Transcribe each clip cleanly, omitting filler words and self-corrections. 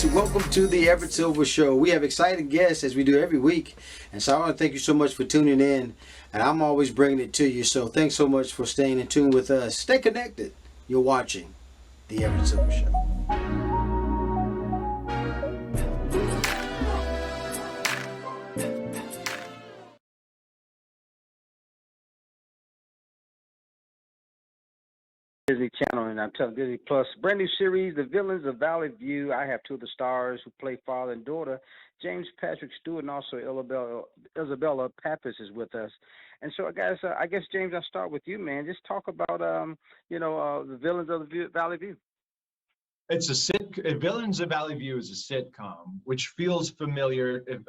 guys, welcome to the Everett Silver Show. We have exciting guests as we do every week, and so I want to thank you so much for tuning in, and I'm always bringing it to you, so thanks so much for staying in tune with us. Stay connected. You're watching the Everett Silver Show. Disney Channel, and I'm telling Disney Plus, brand new series, The Villains of Valley View. I have two of the stars who play father and daughter, James Patrick Stuart, and also Isabella Pappas is with us. And so, guys, I guess James, I'll start with you, man. Just talk about, The Villains of the Valley View. It's Villains of Valley View is a sitcom, which feels familiar. If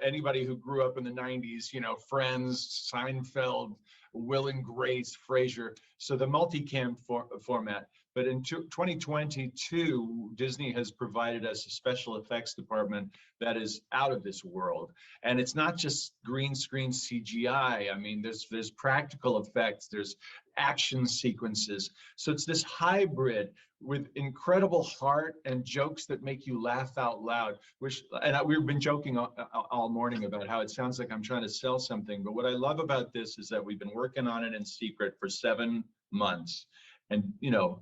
anybody who grew up in the '90s, Friends, Seinfeld, Will and Grace, Frasier. So the multicam format. But in 2022, Disney has provided us a special effects department that is out of this world. And it's not just green screen CGI. I mean, there's practical effects, there's action sequences. So it's this hybrid with incredible heart and jokes that make you laugh out loud. We've been joking all morning about how it sounds like I'm trying to sell something. But what I love about this is that we've been working on it in secret for 7 months. And,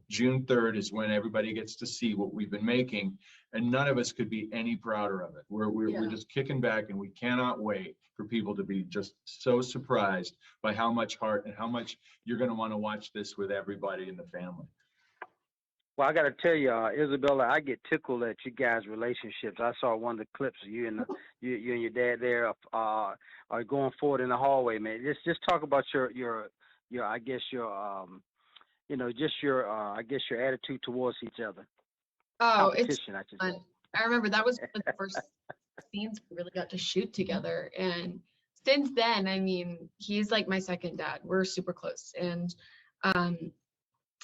June 3rd is when everybody gets to see what we've been making. And none of us could be any prouder of it. We're just kicking back, and we cannot wait for people to be just so surprised by how much heart and how much you're going to want to watch this with everybody in the family. Well, I got to tell you, Isabella, I get tickled at you guys' relationships. I saw one of the clips of you and your dad there are going forward in the hallway, man. Just talk about your attitude towards each other. Oh, it's fun. I remember that was one of the first scenes we really got to shoot together. And since then, I mean, he's like my second dad. We're super close. And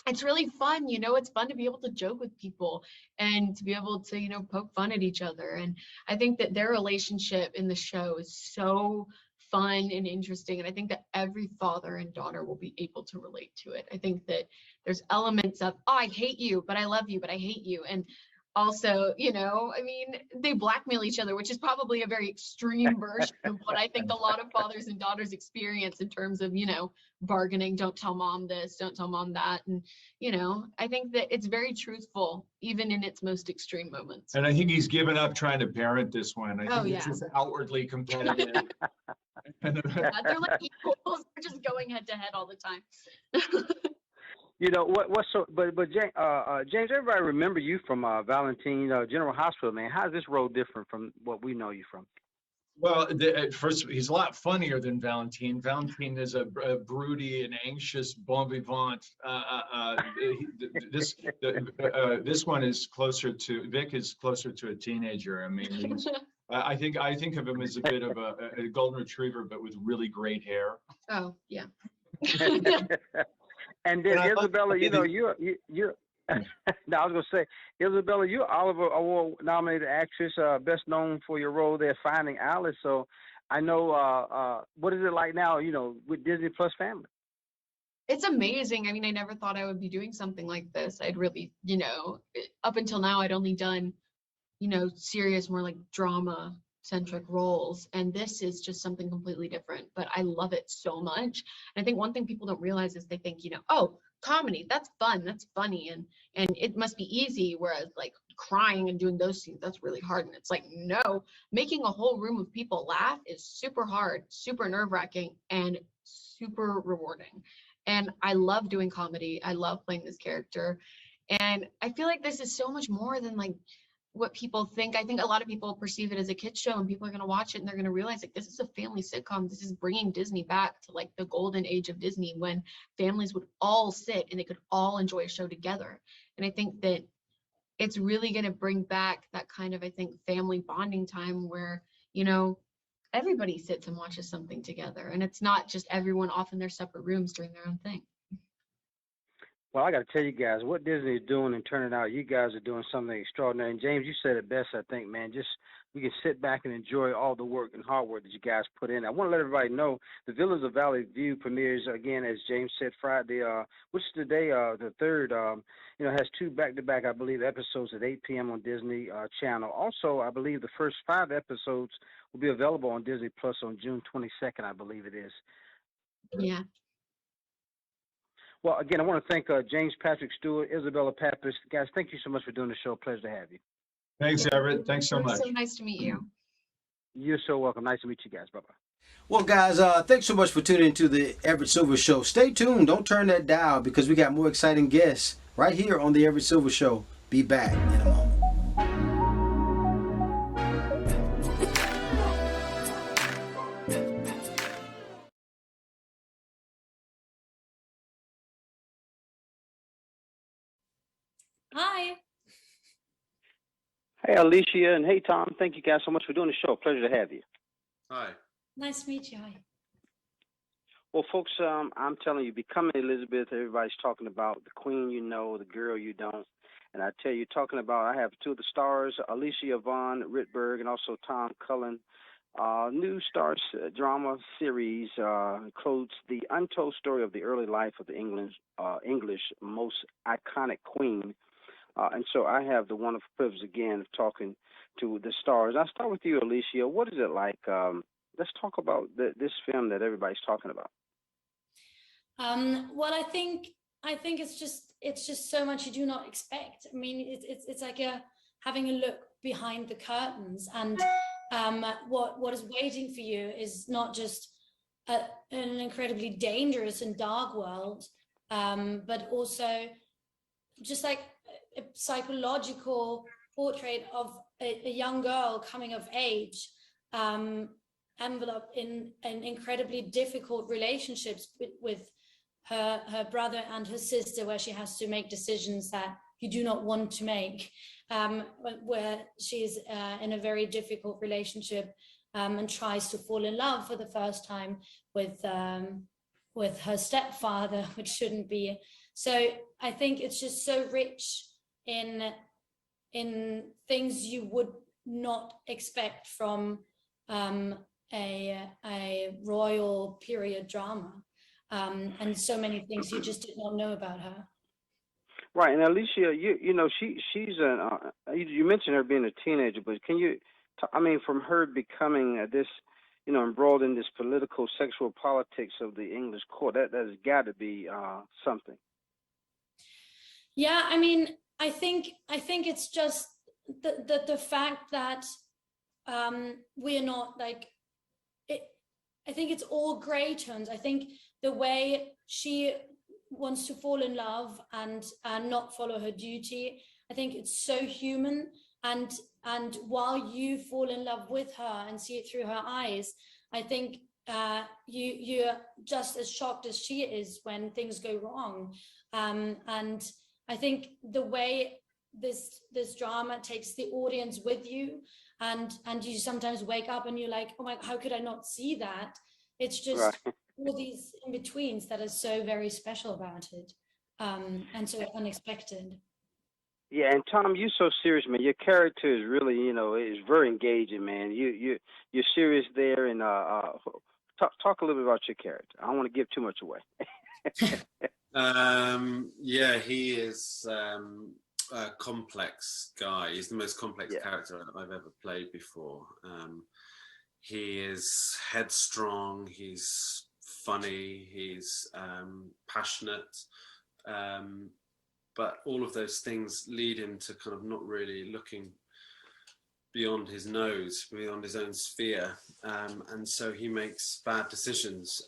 it's really fun. It's fun to be able to joke with people and to be able to, poke fun at each other. And I think that their relationship in the show is so fun and interesting. And I think that every father and daughter will be able to relate to it. I think that there's elements of, oh, I hate you, but I love you, but I hate you. And also, they blackmail each other, which is probably a very extreme version of what I think a lot of fathers and daughters experience in terms of, bargaining, don't tell mom this, don't tell mom that. And, I think that it's very truthful, even in its most extreme moments. And I think he's given up trying to parent this one. I think it's just outwardly competitive. They're like equals. They're just going head to head all the time. But James, everybody remember you from Valentine General Hospital, man. How's this role different from what we know you from? Well, at first, he's a lot funnier than Valentine. Valentine is a broody and anxious bon vivant. This one is Vic is closer to a teenager. I mean, I think of him as a bit of a golden retriever, but with really great hair. Oh, yeah. And then Isabella, you're no, I was gonna say, Isabella, you're Oliver Award nominated actress, best known for your role there, Finding Alice. So I know, what is it like now, with Disney Plus family? It's amazing. I mean, I never thought I would be doing something like this. I'd really, up until now, I'd only done, serious, more like drama centric roles, and this is just something completely different, but I love it so much. And I think one thing people don't realize is they think, oh, comedy, that's fun, that's funny, and it must be easy, whereas like crying and doing those scenes, that's really hard. And it's like, no, making a whole room of people laugh is super hard, super nerve-wracking, and super rewarding. And I love doing comedy. I love playing this character, and I feel like this is so much more than like what people think. I think a lot of people perceive it as a kids show, and people are going to watch it and they're going to realize like this is a family sitcom. This is bringing Disney back to like the golden age of Disney, when families would all sit and they could all enjoy a show together. And I think that it's really going to bring back that kind of, I think, family bonding time where, everybody sits and watches something together, and it's not just everyone off in their separate rooms doing their own thing. Well, I got to tell you guys what Disney is doing and turning out. You guys are doing something extraordinary. And James, you said it best, I think, man. Just we can sit back and enjoy all the work and hard work that you guys put in. I want to let everybody know the Villains of Valley View premieres again, as James said, Friday, which is today, the third. Has two back-to-back, I believe, episodes at 8 p.m. on Disney Channel. Also, I believe the first 5 episodes will be available on Disney Plus on June 22nd, I believe it is. Yeah. Well, again, I want to thank James Patrick Stuart, Isabella Pappas. Guys, thank you so much for doing the show. Pleasure to have you. Thanks, Everett. Thanks so It was much. so nice to meet you. You're so welcome. Nice to meet you guys. Bye-bye. Well, guys, thanks so much for tuning into the Everett Silver Show. Stay tuned. Don't turn that dial because we got more exciting guests right here on the Everett Silver Show. Be back in a moment. Hi. Hey, Alicia, and hey, Tom. Thank you guys so much for doing the show. Pleasure to have you. Hi. Nice to meet you. Hi. Well, folks, I'm telling you, becoming Elizabeth, everybody's talking about the queen you know, the girl you don't. And I tell you, talking about, I have 2 of the stars, Alicia Von Rittenberg and also Tom Cullen. New Stars drama series includes the untold story of the early life of the English most iconic queen. And so I have the wonderful privilege again of talking to the stars. I'll start with you, Alicia. What is it like? Let's talk about this film that everybody's talking about. Well, I think it's just so much you do not expect. I mean, it's like having a look behind the curtains, and what is waiting for you is not just an incredibly dangerous and dark world, but also just like a psychological portrait of a young girl coming of age, enveloped in an incredibly difficult relationships with her brother and her sister, where she has to make decisions that you do not want to make, where she's in a very difficult relationship and tries to fall in love for the first time with her stepfather, which shouldn't be. So I think it's just so rich in things you would not expect from a royal period drama, and so many things you just did not know about her. Right, and Alicia, you know she's you mentioned her being a teenager, but can you, from her becoming this, embroiled in this political, sexual politics of the English court, that has got to be something. Yeah, I mean, I think it's just the fact that we're not like it. I think it's all gray tones. I think the way she wants to fall in love and not follow her duty, I think it's so human. And while you fall in love with her and see it through her eyes, I think you're just as shocked as she is when things go wrong. And I think the way this drama takes the audience with you, and you sometimes wake up and you're like, oh my, how could I not see that? It's just right. all these in-betweens that are so very special about it, and so unexpected. Yeah, and Tom, you're so serious, man. Your character is really, is very engaging, man. You're serious there, and talk a little bit about your character. I don't want to give too much away. Yeah, he is a complex guy. He's the most complex character I've ever played before. He is headstrong, he's funny, he's passionate, but all of those things lead him to kind of not really looking beyond his nose, beyond his own sphere, and so he makes bad decisions.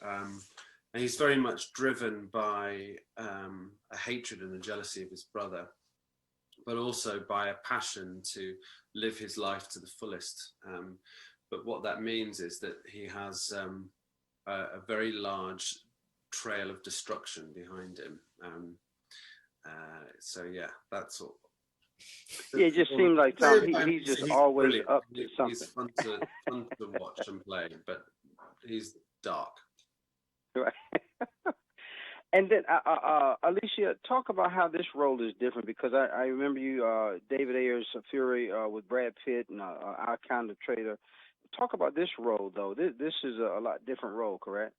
And he's very much driven by a hatred and a jealousy of his brother, but also by a passion to live his life to the fullest. But what that means is that he has a very large trail of destruction behind him. So yeah, that's all. Yeah, it just seems like Tom, he's just always brilliant. Up to something. He's fun to watch and play, but he's dark. Right. And then, Alicia, talk about how this role is different, because I remember you, David Ayer's Fury with Brad Pitt and Our Kind of Traitor. Talk about this role, though. This is a lot different role, correct?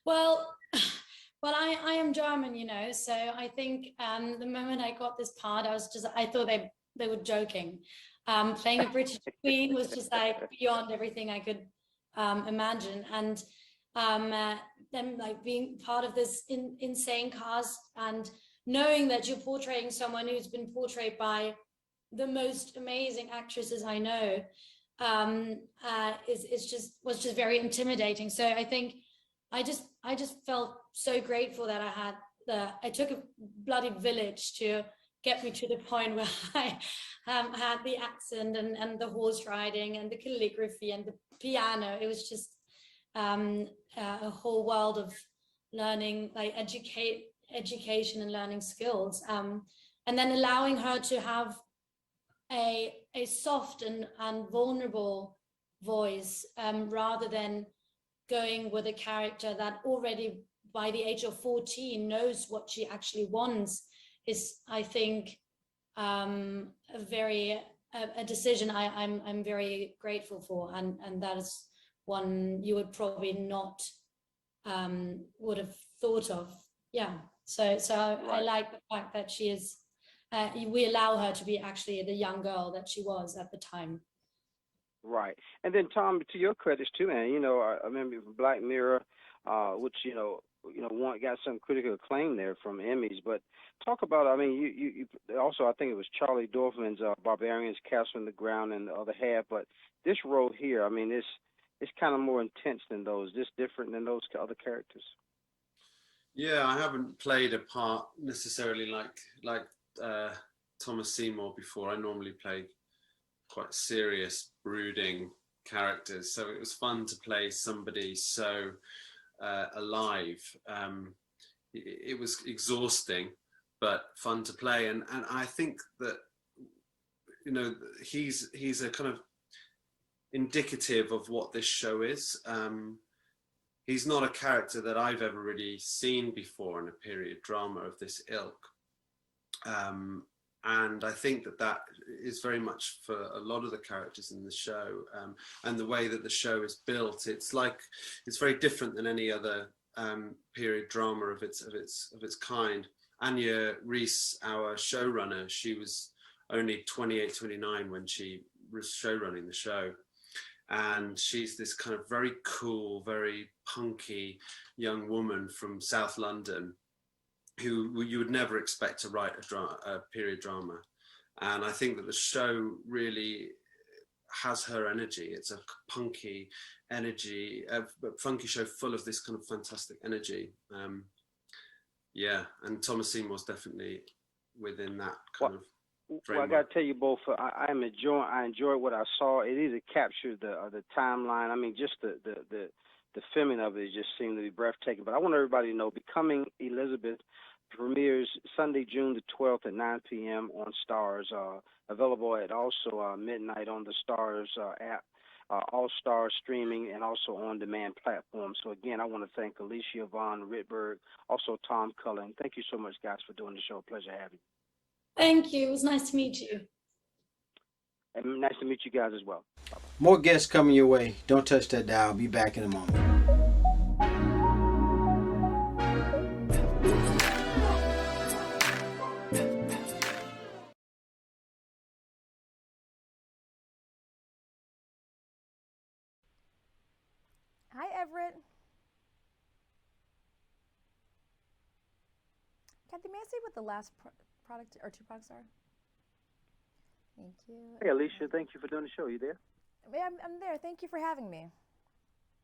Well, well, I am German, so I think the moment I got this part, I thought they were joking. Playing a British queen was just like beyond everything I could imagine, and them like being part of this insane cast and knowing that you're portraying someone who's been portrayed by the most amazing actresses I know was just very intimidating. So I think I just felt so grateful that I took a bloody village to get me to the point where I had the accent and the horse riding and the calligraphy and the piano. It was just a whole world of learning, like education and learning skills, and then allowing her to have a soft and vulnerable voice, rather than going with a character that already by the age of 14 knows what she actually wants, is, I think, a decision I'm very grateful for, and that is one you would probably not would have thought of. Yeah. So right. I like the fact that she is. We allow her to be actually the young girl that she was at the time. Right. And then, Tom, to your credits too, man. I remember Black Mirror, which got some critical acclaim there from Emmys. But talk about, I mean, you also, I think it was Charlie Dorfman's Barbarians, Castle in the Ground, and the other half. But this role here, I mean, it's kind of more intense than those. Just different than those other characters. Yeah, I haven't played a part necessarily like Thomas Seymour before. I normally play quite serious, brooding characters, so it was fun to play somebody so alive. It was exhausting, but fun to play, and I think that he's a kind of indicative of what this show is. He's not a character that I've ever really seen before in a period drama of this ilk. And I think that is very much for a lot of the characters in the show, and the way that the show is built. It's very different than any other period drama of its kind. Anya Reese, our showrunner, she was only 28, 29 when she was showrunning the show. And she's this kind of very cool, very punky young woman from South London who you would never expect to write a period drama. And I think that the show really has her energy. It's a punky energy, a funky show full of this kind of fantastic energy. And Thomas Seymour's definitely within that kind of framework. Well, I got to tell you both, I enjoyed what I saw. It either captured the timeline. I mean, just the filming of it just seemed to be breathtaking. But I want everybody to know, Becoming Elizabeth premieres Sunday, June the 12th at 9 p.m. on Stars. Available at also midnight on the Stars app, All Star streaming, and also on-demand platforms. So again, I want to thank Alicia Von Rittenberg, also Tom Cullen. Thank you so much, guys, for doing the show. Pleasure having you. Thank you. It was nice to meet you. And nice to meet you guys as well. Bye-bye. More guests coming your way. Don't touch that dial. I'll be back in a moment. Hi, Everett. Kathy, may I say what the last product or two products are? Thank you. Hey, Alicia, thank you for doing the show. You there? I'm there. Thank you for having me.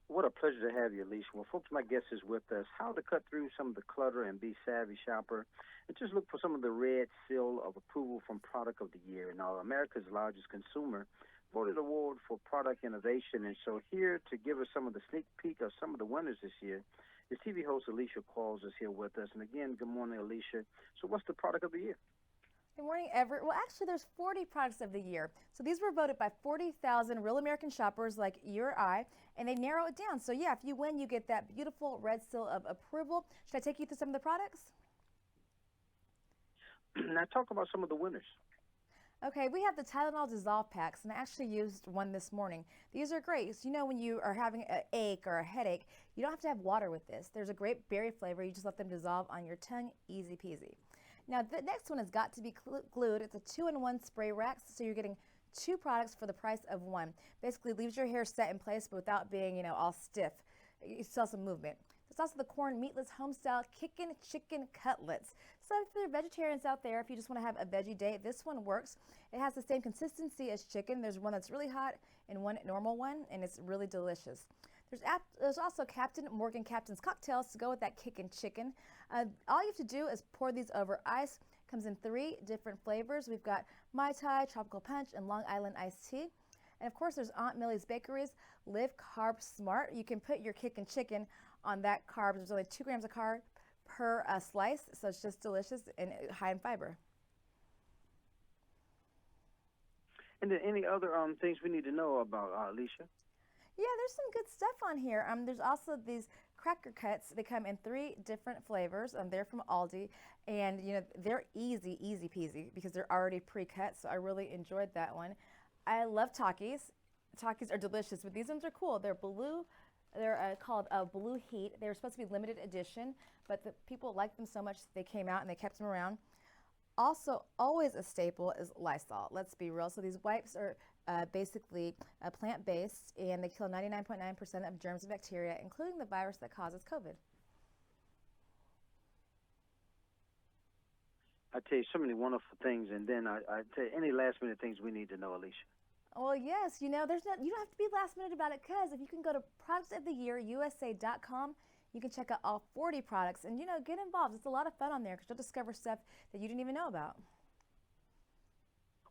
What a pleasure to have you, Alicia. Well, folks, my guest is with us. How to cut through some of the clutter and be savvy shopper, and just look for some of the red seal of approval from Product of the Year. And America's largest consumer voted award for product innovation. And so here to give us some of the sneak peek of some of the winners this year is TV host Alicia Quarles is here with us. And again, good morning, Alicia. So what's the Product of the Year? Good morning, Everett. Well, actually, there's 40 products of the year. So these were voted by 40,000 real American shoppers like you or I, and they narrow it down. So yeah, if you win, you get that beautiful red seal of approval. Should I take you through some of the products? Now talk about some of the winners. Okay, we have the Tylenol Dissolve packs, and I actually used one this morning. These are great. So, you know, when you are having an ache or a headache, you don't have to have water with this. There's a great berry flavor. You just let them dissolve on your tongue, easy peasy. Now, the next one has got to be glued. It's a 2-in-1 spray rack, so you're getting 2 products for the price of 1. Basically, leaves your hair set in place, but without being, you know, all stiff. You still have some movement. There's also the corn meatless homestyle kickin' chicken cutlets. So for the vegetarians out there, if you just want to have a veggie day, this one works. It has the same consistency as chicken. There's one that's really hot and one normal one, and it's really delicious. There's also Captain Morgan Captain's cocktails to go with that kickin' chicken. All you have to do is pour these over ice. Comes in 3 different flavors. We've got Mai Tai, Tropical Punch, and Long Island Iced Tea. And of course, there's Aunt Millie's Bakeries Live Carb Smart. You can put your kickin' chicken on that carb. There's only 2 grams of carb per slice, so it's just delicious and high in fiber. And then any other things we need to know about Alicia? Yeah, there's some good stuff on here. There's also these cracker cuts. They come in 3 different flavors. They're from Aldi, and you know they're easy peasy because they're already pre-cut. So I really enjoyed that one. I love Takis. Takis are delicious, but these ones are cool. They're blue. They're called Blue Heat. They were supposed to be limited edition, but the people liked them so much they came out and they kept them around. Also, always a staple is Lysol. Let's be real. So these wipes are basically plant-based, and they kill 99.9% of germs and bacteria, including the virus that causes COVID. I tell you so many wonderful things, and then I tell you any last-minute things we need to know, Alicia. Well, yes, you know, you don't have to be last minute about it, because if you can go to productsoftheyeurusa.com, you can check out all 40 products and, you know, get involved. It's a lot of fun on there because you'll discover stuff that you didn't even know about.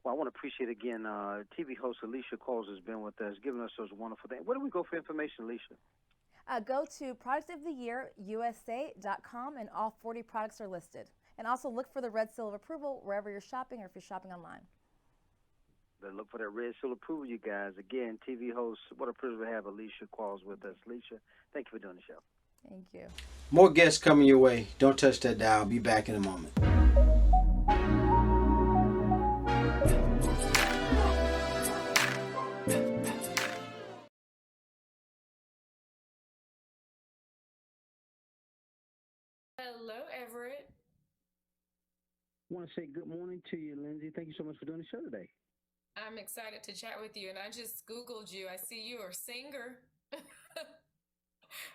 Well, I want to appreciate again TV host Alicia Quarles has been with us, giving us those wonderful things. Where do we go for information, Alicia? Go to productsoftheyeurusa.com, and all 40 products are listed. And also look for the red seal of approval wherever you're shopping or if you're shopping online. But look for that red seal approval, you guys. Again, TV host, what a privilege to have Alicia Quarles with us. Alicia, thank you for doing the show. Thank you. More guests coming your way. Don't touch that dial. Be back in a moment. Hello, Everett. I want to say good morning to you, Lindsay. Thank you so much for doing the show today. I'm excited to chat with you, and I just Googled you. I see you are a singer.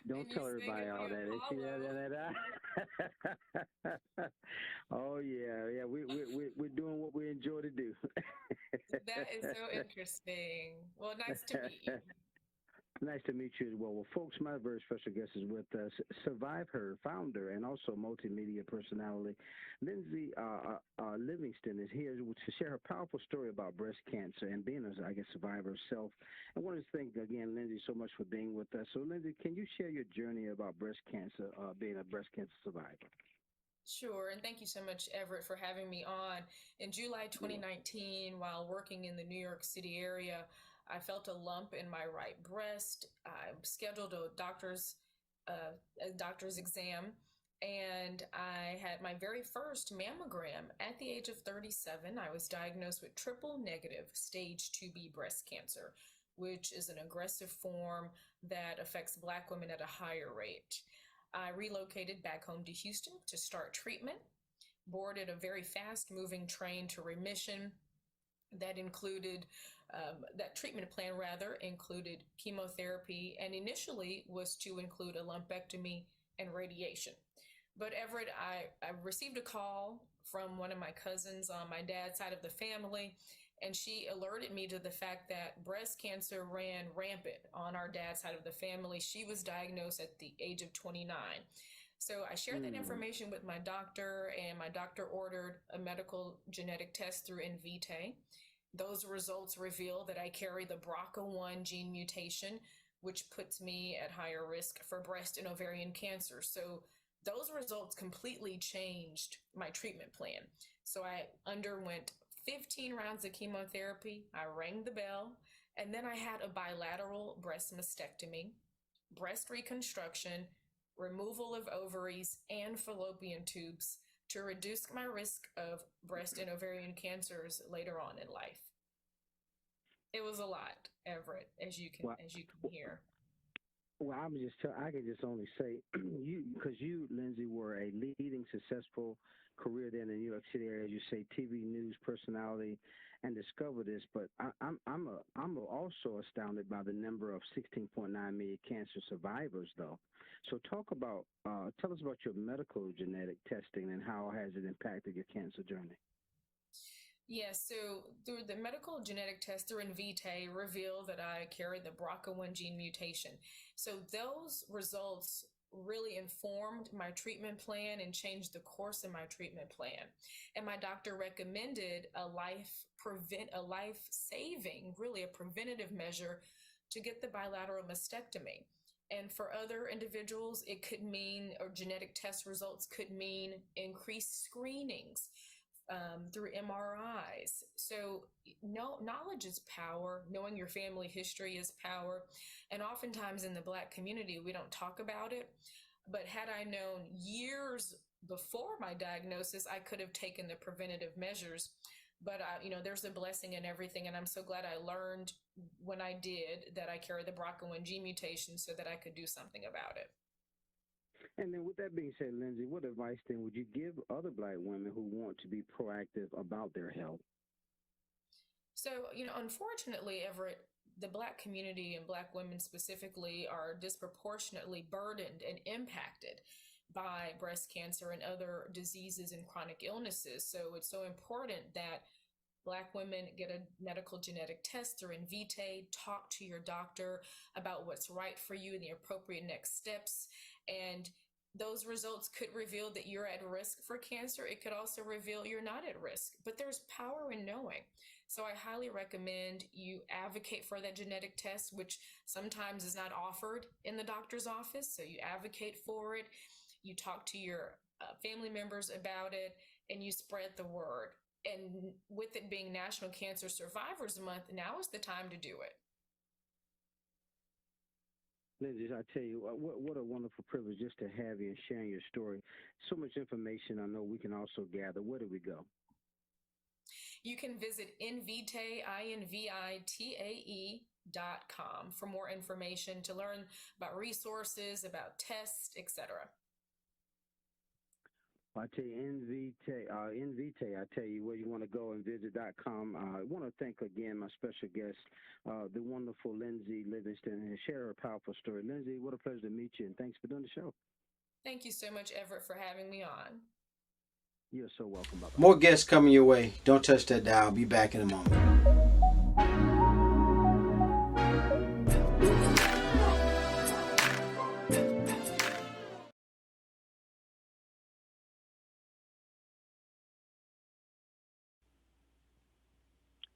Don't tell everybody all that. Oh yeah. We're doing what we enjoy to do. That is so interesting. Well, nice to meet you. Nice to meet you as well. Well, folks, my very special guest is with us, Survive Her founder and also multimedia personality, Lyndsay Livingston is here to share her powerful story about breast cancer and being a survivor herself. I want to thank, again, Lyndsay so much for being with us. So, Lyndsay, can you share your journey about breast cancer, being a breast cancer survivor? Sure, and thank you so much, Everett, for having me on. In July 2019, while working in the New York City area, I felt a lump in my right breast. I scheduled a doctor's exam, and I had my very first mammogram at the age of 37. I was diagnosed with triple negative stage 2B breast cancer, which is an aggressive form that affects Black women at a higher rate. I relocated back home to Houston to start treatment, boarded a very fast-moving train to remission that included that treatment plan included chemotherapy, and initially was to include a lumpectomy and radiation. But Everett, I received a call from one of my cousins on my dad's side of the family, and she alerted me to the fact that breast cancer ran rampant on our dad's side of the family. She was diagnosed at the age of 29. So I shared that information with my doctor, and my doctor ordered a medical genetic test through Invitae. Those results reveal that I carry the BRCA1 gene mutation, which puts me at higher risk for breast and ovarian cancer. So those results completely changed my treatment plan. So I underwent 15 rounds of chemotherapy. I rang the bell, and then I had a bilateral breast mastectomy, breast reconstruction, removal of ovaries and fallopian tubes to reduce my risk of breast and ovarian cancers later on in life. It was a lot, Everett, as you can hear. Well, I can just only say because you, Lindsay, were a leading successful career there in the New York City area, as you say, TV news personality, and discover this. But I'm also astounded by the number of 16.9 million cancer survivors, though. So tell us about your medical genetic testing and how has it impacted your cancer journey. Yes, so through the medical genetic test through Invitae revealed that I carry the BRCA1 gene mutation. So those results really informed my treatment plan and changed the course of my treatment plan. And my doctor recommended a life-saving, really a preventative measure to get the bilateral mastectomy. And for other individuals, it could mean, or genetic test results could mean increased screenings through MRIs. So knowledge is power. Knowing your family history is power. And oftentimes in the Black community, we don't talk about it. But had I known years before my diagnosis, I could have taken the preventative measures. But, there's a blessing in everything. And I'm so glad I learned when I did that I carry the BRCA1 gene mutation so that I could do something about it. And then with that being said, Lindsay, what advice then would you give other Black women who want to be proactive about their health? So, unfortunately, Everett, the Black community and Black women specifically are disproportionately burdened and impacted by breast cancer and other diseases and chronic illnesses. So it's so important that Black women get a medical genetic test through Invitae, talk to your doctor about what's right for you and the appropriate next steps. And those results could reveal that you're at risk for cancer. It could also reveal you're not at risk, but there's power in knowing. So I highly recommend you advocate for that genetic test, which sometimes is not offered in the doctor's office. So you advocate for it, you talk to your family members about it, and you spread the word. And with it being National Cancer Survivors Month, now is the time to do it. Lindsay, I tell you, what a wonderful privilege just to have you and sharing your story. So much information I know we can also gather. Where do we go? You can visit Invitae, INVITAE.com for more information to learn about resources, about tests, etc. I tell you, Invitae, I tell you where you want to go and visit.com. I want to thank again my special guest, the wonderful Lindsay Livingston, and share her powerful story. Lindsay, what a pleasure to meet you, and thanks for doing the show. Thank you so much, Everett, for having me on. You're so welcome. Bye-bye. More guests coming your way. Don't touch that dial. I'll be back in a moment.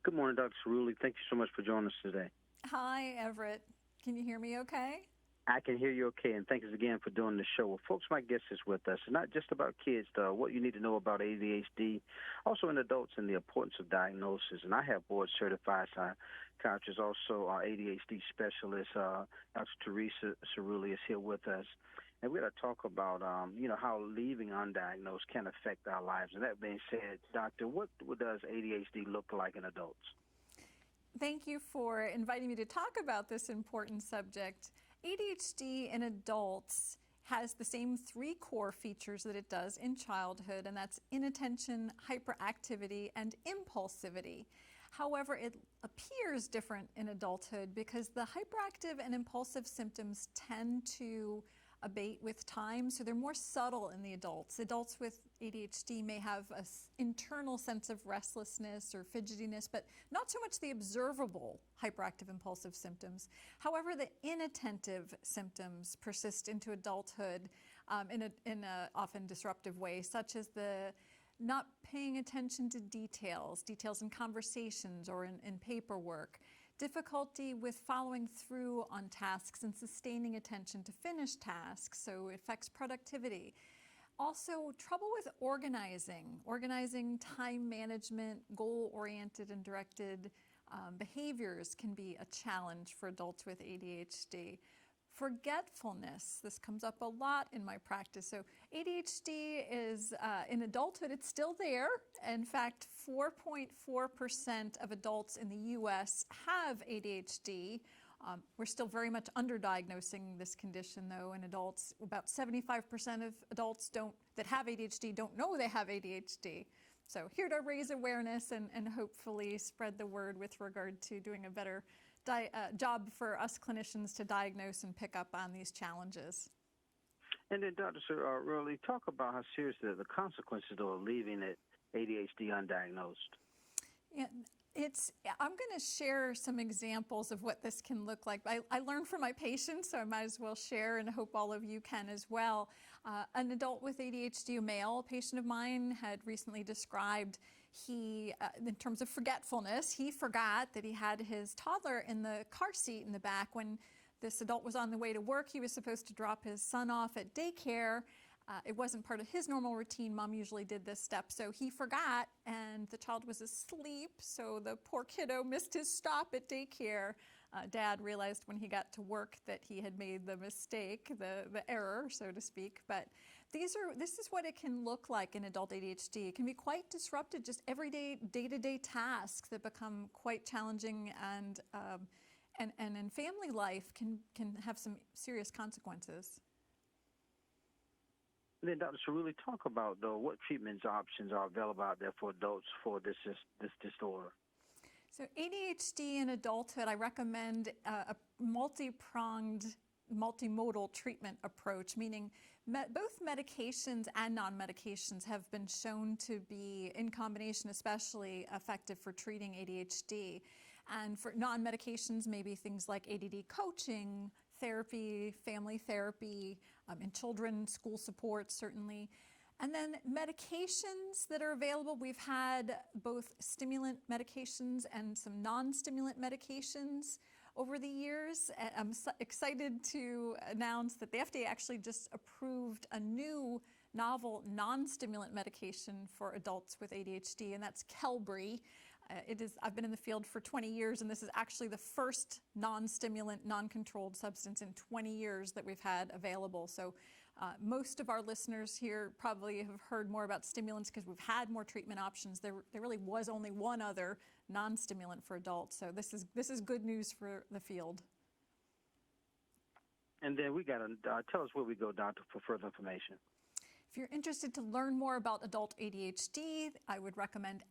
Good morning, Dr. Cerulli. Thank you so much for joining us today. Hi, Everett. Can you hear me okay? I can hear you okay, and thanks again for doing the show. Well, folks, my guest is with us. It's not just about kids, though, what you need to know about ADHD, also in adults and the importance of diagnosis. And I have board-certified psychiatrists, also our ADHD specialist, Dr. Teresa Cerulli is here with us. And we're going to talk about, how leaving undiagnosed can affect our lives. And that being said, doctor, what does ADHD look like in adults? Thank you for inviting me to talk about this important subject. ADHD in adults has the same three core features that it does in childhood, and that's inattention, hyperactivity, and impulsivity. However, it appears different in adulthood because the hyperactive and impulsive symptoms tend to abate with time, so they're more subtle in the adults. Adults with ADHD may have an internal sense of restlessness or fidgetiness, but not so much the observable hyperactive impulsive symptoms. However, the inattentive symptoms persist into adulthood in a often disruptive way, such as the not paying attention to details in conversations or in paperwork, difficulty with following through on tasks and sustaining attention to finish tasks, so it affects productivity. Also, trouble with organizing time management, goal-oriented and directed behaviors can be a challenge for adults with ADHD. Forgetfulness, this comes up a lot in my practice. So ADHD is, in adulthood, it's still there. In fact, 4.4% of adults in the US have ADHD. We're still very much underdiagnosing this condition, though, in adults. About 75% of adults that have ADHD don't know they have ADHD. So here to raise awareness and hopefully spread the word with regard to doing a better job for us clinicians to diagnose and pick up on these challenges. And then, Dr. Cerulli, talk about how serious the consequences of leaving ADHD undiagnosed. Yeah, I'm going to share some examples of what this can look like. I learn from my patients, so I might as well share, and hope all of you can as well. An adult with ADHD, a male patient of mine, had recently described in terms of forgetfulness, he forgot that he had his toddler in the car seat in the back when this adult was on the way to work. He was supposed to drop his son off at daycare. It wasn't part of his normal routine. Mom usually did this step, so he forgot, and the child was asleep, so the poor kiddo missed his stop at daycare. Dad realized when he got to work that he had made the mistake, the error, so to speak. But this is what it can look like in adult ADHD. It can be quite disrupted, just everyday, day-to-day tasks that become quite challenging, and in family life can have some serious consequences. Then, Dr. Cerulli, talk about what treatment options are available out there for adults for this disorder. So ADHD in adulthood, I recommend a multi-pronged, multimodal treatment approach, meaning both medications and non-medications have been shown to be, in combination especially, effective for treating ADHD. And for non-medications, maybe things like ADD coaching, therapy, family therapy, in children, school support, certainly. And then medications that are available, we've had both stimulant medications and some non-stimulant medications over the years. I'm excited to announce that the FDA actually just approved a new novel non-stimulant medication for adults with ADHD, and that's Qelbree. I've been in the field for 20 years, and this is actually the first non-stimulant, non-controlled substance in 20 years that we've had available. So most of our listeners here probably have heard more about stimulants because we've had more treatment options. There really was only one other non-stimulant for adults. So this is good news for the field. And then we got to tell us where we go, doctor, for further information. If you're interested to learn more about adult ADHD, I would recommend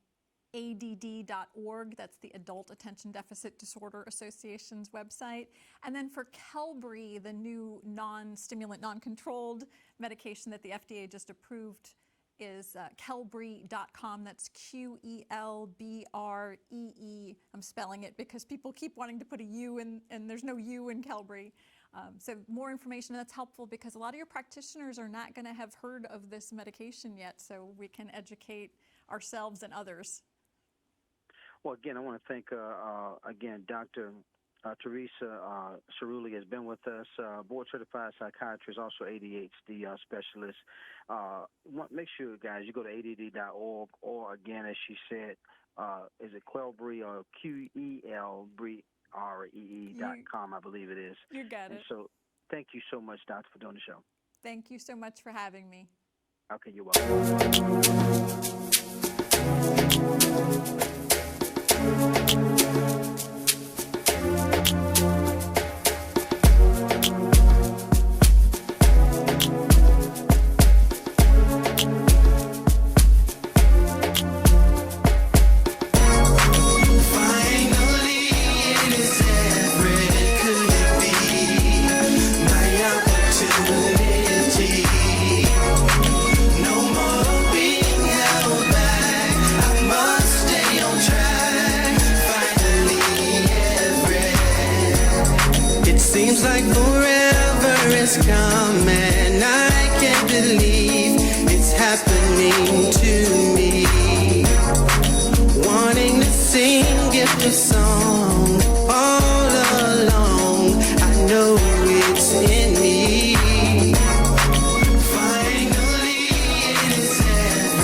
ADD.org, that's the Adult Attention Deficit Disorder Association's website. And then for Qelbree, the new non-stimulant, non-controlled medication that the FDA just approved is Qelbree.com. That's Qelbree. I'm spelling it because people keep wanting to put a U in, and there's no U in Qelbree. So more information, that's helpful because a lot of your practitioners are not going to have heard of this medication yet, so we can educate ourselves and others. Well, again, I want to thank, Dr. Teresa Cerulli has been with us, board-certified psychiatrist, also ADHD specialist. Make sure, guys, you go to ADD.org, or, again, as she said, is it Qelbree or QELBREE.com, I believe it is. You got it. So thank you so much, Doctor, for doing the show. Thank you so much for having me. Okay, you're welcome. Seems like forever is coming. I can't believe it's happening to me.